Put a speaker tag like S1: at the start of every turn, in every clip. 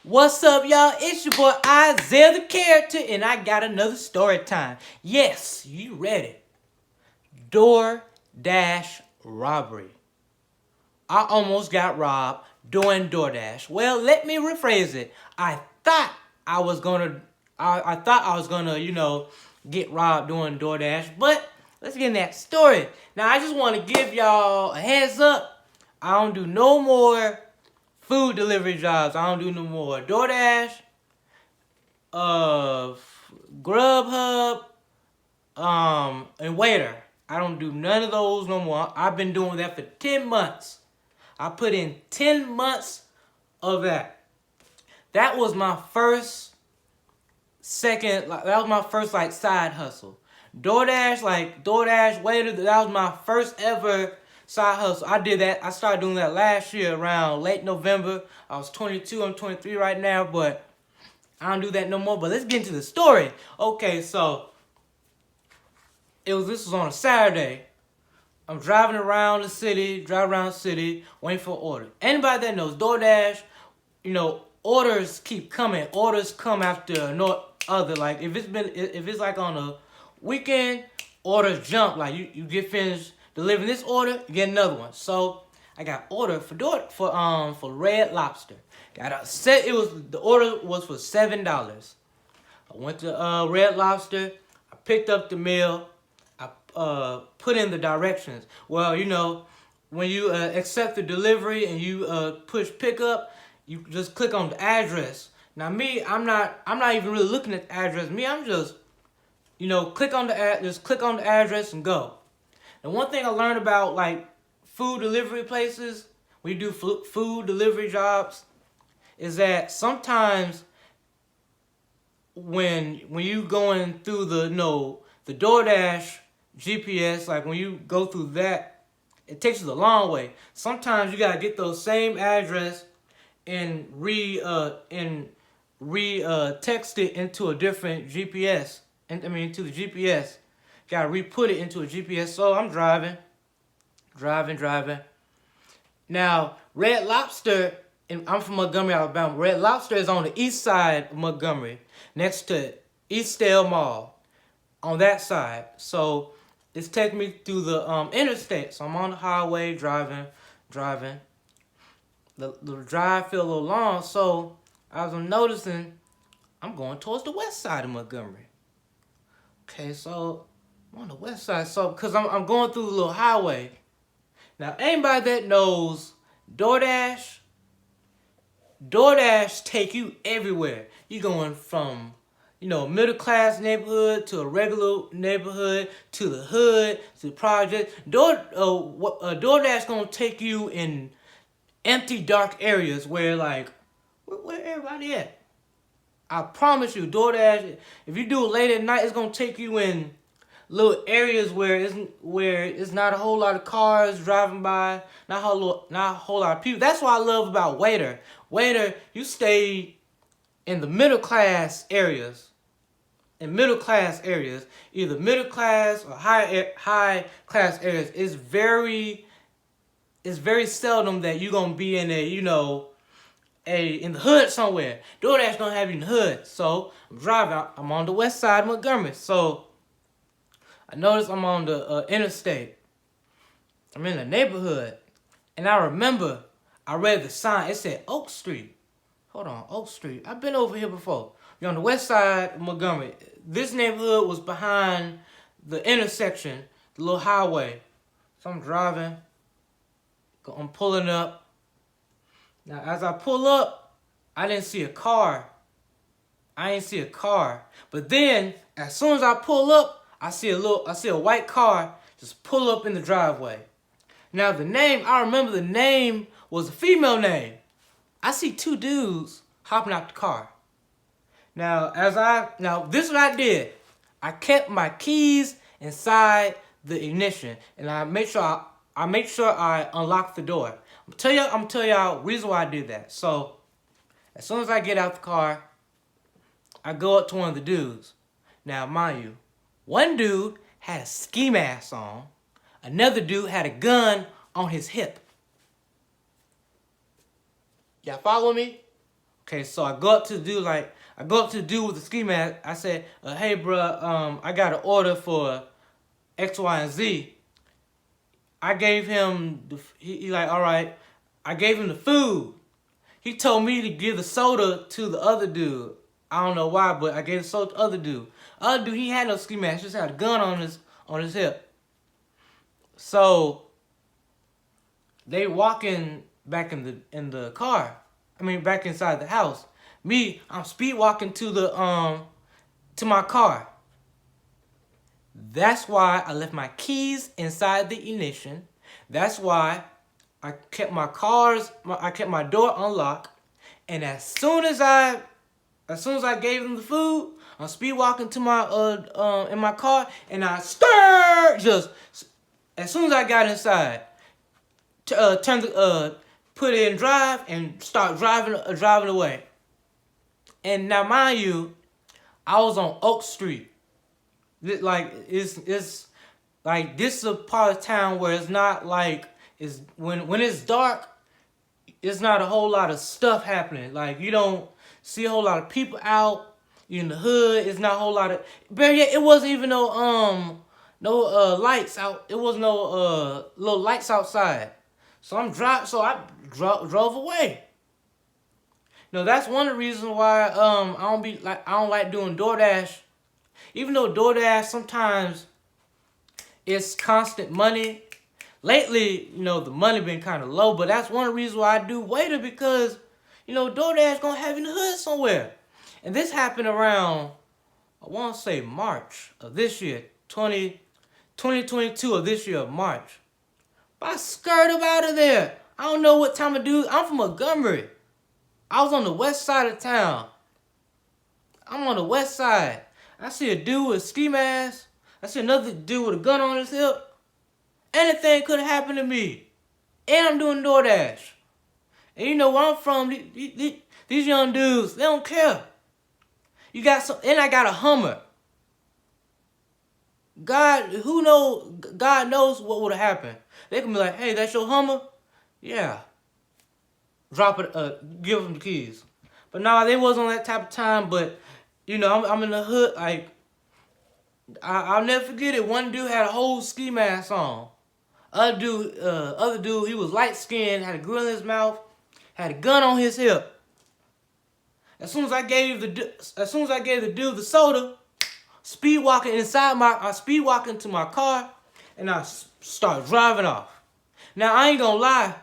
S1: What's up, y'all? It's your boy Isaiah the Character, and I got another story time. Yes, you read it. DoorDash robbery. I almost got robbed doing DoorDash. Well, let me rephrase it. I thought I was gonna, get robbed doing DoorDash, but let's get in that story. Now, I just want to give y'all a heads up. I don't do no more food delivery jobs. I don't do no more DoorDash, Grubhub, and Waiter. I don't do none of those no more. I've been doing that for 10 months. I put in 10 months of that. That was my first, side hustle. DoorDash, Waiter, that was my first ever side hustle. I did that. I started doing that last year around late November. I was 22. I'm 23 right now, but I don't do that no more. But let's get into the story. Okay, so this was on a Saturday. I'm driving around the city, waiting for an order. Anybody that knows DoorDash, orders keep coming. Orders come after no other. Like if it's like on a weekend, orders jump. Like you get finished delivering this order, you get another one. So I got order for Red Lobster. The order was for $7. I went to Red Lobster. I picked up the meal. I put in the directions. Well, when you accept the delivery and you push pickup, you just click on the address. Now me, I'm not even really looking at the address. Me, I'm just click on the address and go. And one thing I learned about like food delivery places, when you do food delivery jobs, is that sometimes when you going through the DoorDash GPS, like when you go through that, it takes you the long way. Sometimes you gotta get those same address and text it into a different GPS. Into the GPS. Gotta re-put it into a GPS. So I'm driving. Now, Red Lobster, and I'm from Montgomery, Alabama. Red Lobster is on the east side of Montgomery, next to Eastdale Mall, on that side. So it's taking me through the interstate. So I'm on the highway driving. The drive feel a little long, so I was noticing I'm going towards the west side of Montgomery. Okay, so I'm on the west side, so because I'm going through the little highway. Now, anybody that knows DoorDash take you everywhere. You going from middle class neighborhood to a regular neighborhood to the hood to the project. DoorDash gonna take you in empty, dark areas where where everybody at. I promise you, DoorDash, if you do it late at night, it's gonna take you in little areas where it's not a whole lot of cars driving by, not a whole lot of people. That's what I love about Waiter. Waiter, you stay in the middle class areas. Either middle class or high class areas. It's very seldom that you're gonna be in in the hood somewhere. DoorDash gonna have you in the hood. So I'm driving. I'm on the west side of Montgomery. So I notice I'm on the interstate. I'm in the neighborhood, and I remember I read the sign. It said Oak Street. Hold on, Oak Street. I've been over here before. You're on the west side of Montgomery. This neighborhood was behind the intersection, the little highway. So I'm driving. I'm pulling up. Now, as I pull up, I didn't see a car. But then, as soon as I pull up, I see a white car just pull up in the driveway. Now, I remember the name was a female name. I see two dudes hopping out the car. Now, this is what I did. I kept my keys inside the ignition, and I make sure I unlock the door. I'm tell y'all reason why I did that. So, as soon as I get out the car, I go up to one of the dudes. Now, mind you, one dude had a ski mask on. Another dude had a gun on his hip. Y'all follow me? Okay, so I go up to the dude with the ski mask. I said, "Hey, bro, I got an order for X, Y, and Z." I gave him he like, all right. I gave him the food. He told me to give the soda to the other dude. I don't know why, but I gave the soda to the other dude. Other dude, he had no ski mask, just had a gun on his hip. So they walking back in the car. I mean, back inside the house. Me, I'm speed walking to my car. That's why I left my keys inside the ignition. That's why I kept I kept my door unlocked. And as soon as I gave them the food, I'm speed walking to my in my car, and I stir just as soon as I got inside, turn the put it in drive and start driving away. And now, mind you, I was on Oak Street. Like it's like this is a part of town where it's not like it's when it's dark, it's not a whole lot of stuff happening. Like you don't see a whole lot of people out. You in the hood. It's not a whole lot of. But yeah, it wasn't even no lights out. It was no little lights outside. So I drove away. You know, that's one of the reasons why I don't like doing DoorDash. Even though DoorDash sometimes it's constant money. Lately, you know, the money been kind of low, but that's one of the reasons why I do Waiter, because, you know, DoorDash gonna have you in the hood somewhere. And this happened around, I want to say March of this year, 2022 of this year, March. But I skirted up out of there. I don't know what time of do. I'm from Montgomery. I was on the west side of town. I'm on the west side. I see a dude with a ski mask. I see another dude with a gun on his hip. Anything could have happened to me. And I'm doing DoorDash. And you know where I'm from, these young dudes, they don't care. And I got a Hummer. God knows what would have happened. They can be like, hey, that's your Hummer? Yeah. Drop it, give them the keys. But nah, they wasn't on that type of time, but, you know, I'm in the hood, like, I'll never forget it. One dude had a whole ski mask on. Other dude, he was light skinned, had a grill in his mouth, had a gun on his hip. As soon as I gave the dude the soda, speed walking to my car, and I start driving off. Now I ain't gonna lie.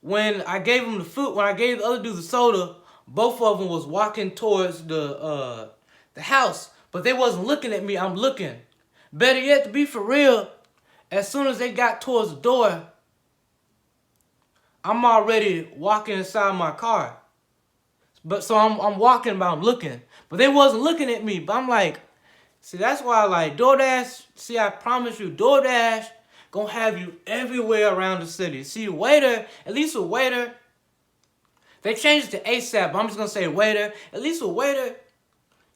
S1: When I gave him the food, when I gave the other dude the soda, both of them was walking towards the house, but they wasn't looking at me. I'm looking. Better yet, to be for real, as soon as they got towards the door, I'm already walking inside my car. But so I'm walking, but I'm looking. But they wasn't looking at me. But I'm like, see, that's why I like DoorDash. See, I promise you, DoorDash gonna have you everywhere around the city. See, Waiter, at least with Waiter, they changed it to ASAP, but I'm just gonna say Waiter. At least with Waiter,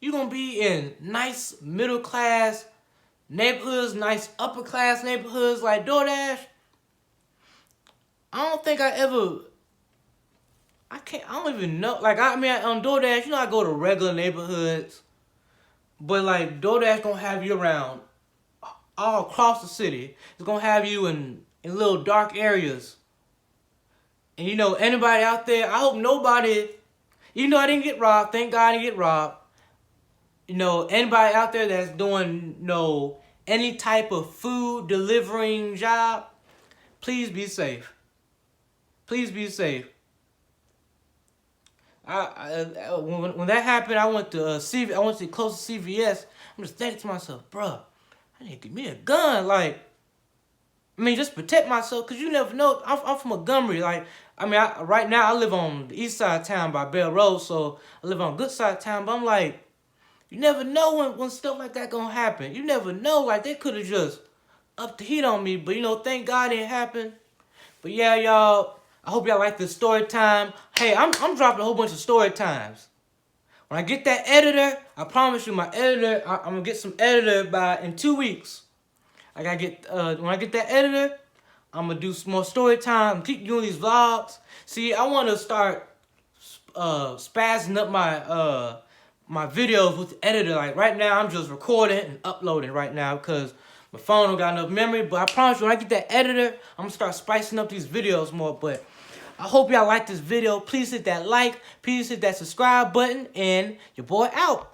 S1: you're gonna be in nice middle class neighborhoods, nice upper class neighborhoods. Like DoorDash, I don't even know. Like, I mean, on DoorDash, you know, I go to regular neighborhoods, but like DoorDash gonna have you around all across the city. It's gonna have you in little dark areas. And you know, anybody out there, I hope nobody, even though I didn't get robbed, thank God I didn't get robbed. You know, anybody out there that's doing, you know, any type of food delivering job, please be safe. Please be safe. When that happened, I went to I went to close to CVS. I'm just thinking to myself, bruh, I need to get me a gun. Like, I mean, just protect myself, because you never know. I'm from Montgomery. Like, I mean, right now I live on the east side of town by Bell Road, so I live on the good side of town. But I'm like, you never know when stuff like that gonna happen. You never know. Like, they could have just upped the heat on me. But, you know, thank God it didn't happen. But, yeah, y'all, I hope y'all like this story time. Hey, I'm dropping a whole bunch of story times. When I get that editor, I promise you, my editor, I'm gonna get some editor in 2 weeks. When I get that editor, I'm gonna do some more story time. Keep doing these vlogs. See, I want to start spazzing up my videos with the editor. Like right now, I'm just recording and uploading right now because my phone don't got enough memory. But I promise you, when I get that editor, I'm gonna start spicing up these videos more. But I hope y'all like this video. Please hit that like. Please hit that subscribe button. And your boy out.